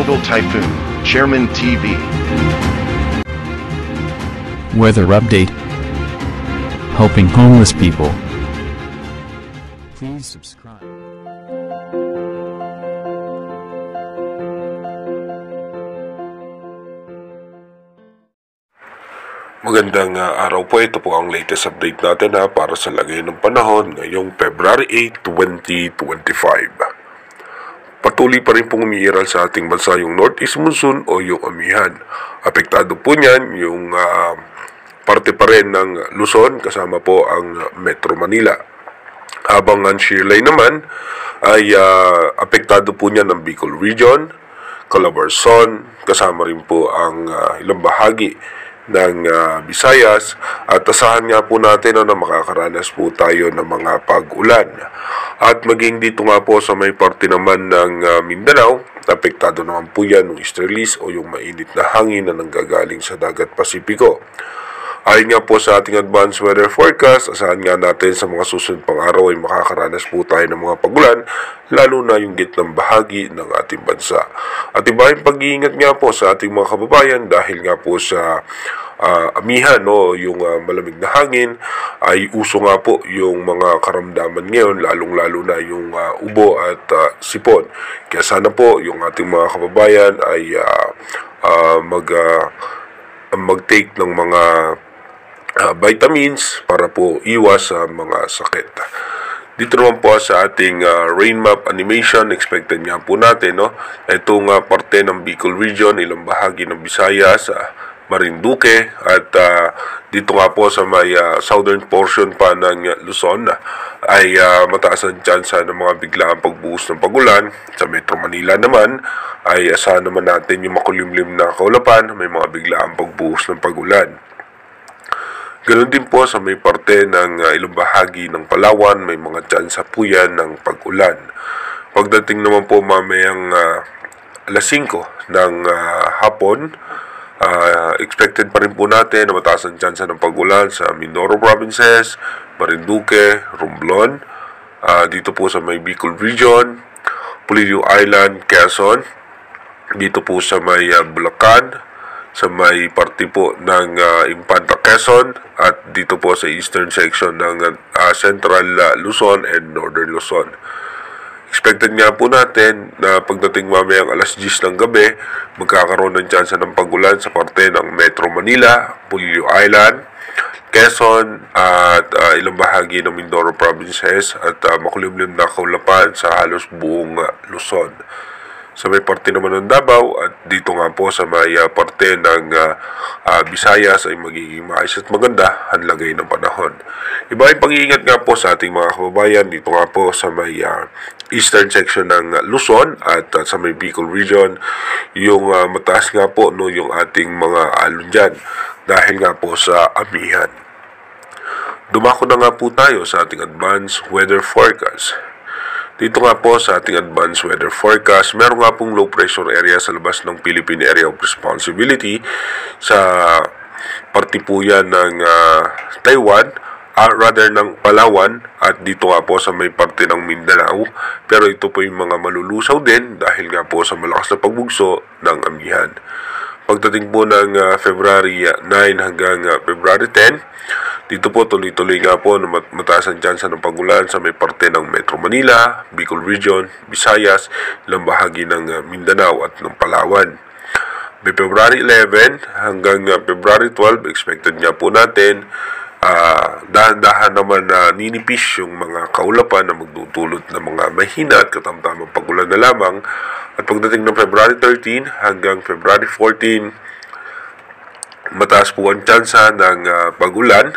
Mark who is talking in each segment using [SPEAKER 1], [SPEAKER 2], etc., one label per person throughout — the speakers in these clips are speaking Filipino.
[SPEAKER 1] Global Typhoon, Chairman TV.
[SPEAKER 2] Weather update. Helping homeless people. Please subscribe.
[SPEAKER 3] Magandang araw po. Ito po ang latest update natin para sa lagay ng panahon ngayong February 8, 2025. Patuloy pa rin pong umiiral sa ating bansa yung Northeast Monsoon o yung amihan. Apektado po niyan yung parte pa rin ng Luzon kasama po ang Metro Manila. Habang ang shearline naman ay apektado po niyan ng Bicol Region, Calabarzon, kasama rin po ang ilang bahagi ng Visayas at asahan nga po natin na makakaranas po tayo ng mga pag-ulan. At maging dito nga po sa may parte naman ng Mindanao, apektado naman po yan ng easterlies o yung mainit na hangin na nanggagaling sa dagat Pasipiko. Ayon nga po sa ating advanced weather forecast, asahan nga natin sa mga susunod pang araw ay makakaranas po tayo ng mga pagulan, lalo na yung gitnang bahagi ng ating bansa. At iba yung pag-iingat nga po sa ating mga kababayan dahil nga po sa amihan o yung malamig na hangin ay uso nga po yung mga karamdaman ngayon, lalong-lalo na yung ubo at sipon. Kaya sana po yung ating mga kababayan ay mag-take ng mga vitamins para po iwas sa mga sakit. Dito naman po sa ating rain map animation, expected nga po natin, no? Itong parte ng Bicol Region, ilang bahagi ng Visayas, Marinduque, at dito nga po sa may southern portion pa ng Luzon ay mataas ang tsansa ng mga biglaang pagbuhos ng pagulan. Sa Metro Manila naman ay asahan naman natin yung makulimlim na kaulapan, may mga biglaang pagbuhos ng pagulan. Ganoon din po sa may parte ng ilang bahagi ng Palawan, may mga tsansa po yan ng pag-ulan. Pagdating naman po mamayang alas 5 ng hapon, expected pa rin po natin na mataas ang tsansa ng pag-ulan sa Mindoro Provinces, Marinduque, Romblon, dito po sa may Bicol Region, Pulido Island, Quezon, dito po sa may Bulacan, sa may parte po ng Infanta Quezon at dito po sa eastern section ng Central Luzon and Northern Luzon. Expected nga po natin na pagdating mamayang alas 10 ng gabi, magkakaroon ng tsansa ng pagulan sa parte ng Metro Manila, Pulido Island, Quezon at ilang bahagi ng Mindoro Provinces at makulimlim na kaulapan sa halos buong Luzon. Sa may parte naman ng Davao at dito nga po sa may parte ng Visayas ay magiging maayos at maganda ang lagay ng panahon. Iba yung pag-iingat nga po sa ating mga kababayan dito nga po sa may eastern section ng Luzon at sa may Bicol Region, yung mataas nga po no, yung ating mga alon dyan dahil nga po sa amihan. Dumako na nga po tayo sa ating advanced weather forecast. Dito nga po sa ating advanced weather forecast, meron nga pong low pressure area sa labas ng Philippine Area of Responsibility sa parte po yan ng Taiwan, rather ng Palawan at dito nga po sa may parte ng Mindanao. Pero ito po yung mga malulusaw din dahil nga po sa malakas na pagbugso ng amihan. Pagdating po ng February 9 hanggang February 10, dito po tuloy-tuloy nga po na mataas ang tsansa ng pagulan sa may parte ng Metro Manila, Bicol Region, Visayas, ilang bahagi ng Mindanao at ng Palawan. By February 11 hanggang February 12, expected nga po natin dahan-dahan naman na ninipis yung mga kaulapan na magdudulot ng mga mahina at katamtamang pagulan na lamang. At pagdating ng February 13 hanggang February 14, mataas po ang tsansa ng pagulan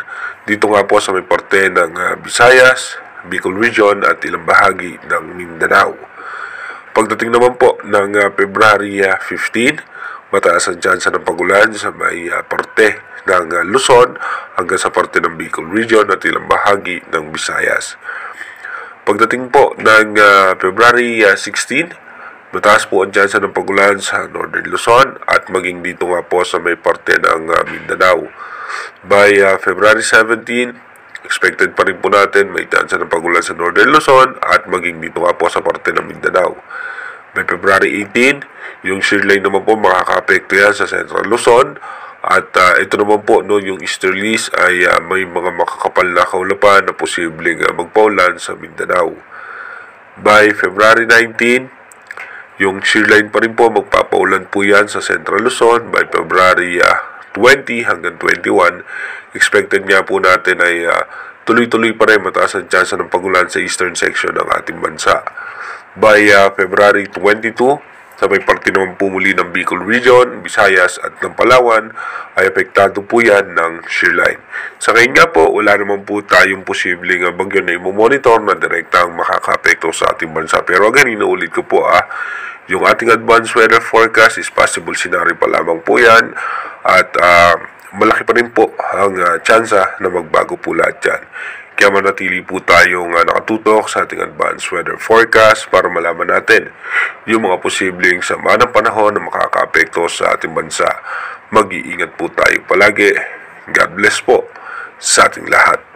[SPEAKER 3] dito nga po sa may parte ng Visayas, Bicol Region at ilang bahagi ng Mindanao. Pagdating naman po ng February 15, mataas ang tsansa ng pagulan sa may parte ng Luzon hanggang sa parte ng Bicol Region at ilang bahagi ng Visayas. Pagdating po ng February 16, mataas po ang tsansa ng pagulan sa Northern Luzon at maging dito nga po sa may parte ng Mindanao. By February 17, expected pa rin po natin may tsansa ng pagulan sa Northern Luzon at maging dito nga po sa parte ng Mindanao. By February 18, yung shear line naman po makaka-apekto yan sa Central Luzon. At ito naman po, no, yung easterlies ay may mga makakapal na kaulapan na posibleng magpaulan sa Mindanao. By February 19, yung shear line pa rin po, magpapaulan po yan sa Central Luzon. By February 20 hanggang 21, expected nga po natin ay tuloy-tuloy pa rin mataas ang tsansa ng pagulan sa eastern section ng ating bansa. By February 22, sabay parte naman po muli ng Bicol Region, Visayas at ng Palawan ay apektado po yan ng shear line. Sa ngayon nga po, wala naman po tayong posibleng bagyo na i-monitor na direktang makaka-apekto sa ating bansa. Pero again, inuulit ko po yung ating advanced weather forecast is possible scenario pa lamang po yan at malaki pa rin po ang tsansa na magbago po lahat yan. Kaya manatili po tayong nakatutok sa ating advanced weather forecast para malaman natin yung mga posibleng sama ng panahon na makaka-apekto sa ating bansa. Mag-iingat po tayo palagi. God bless po sa ating lahat.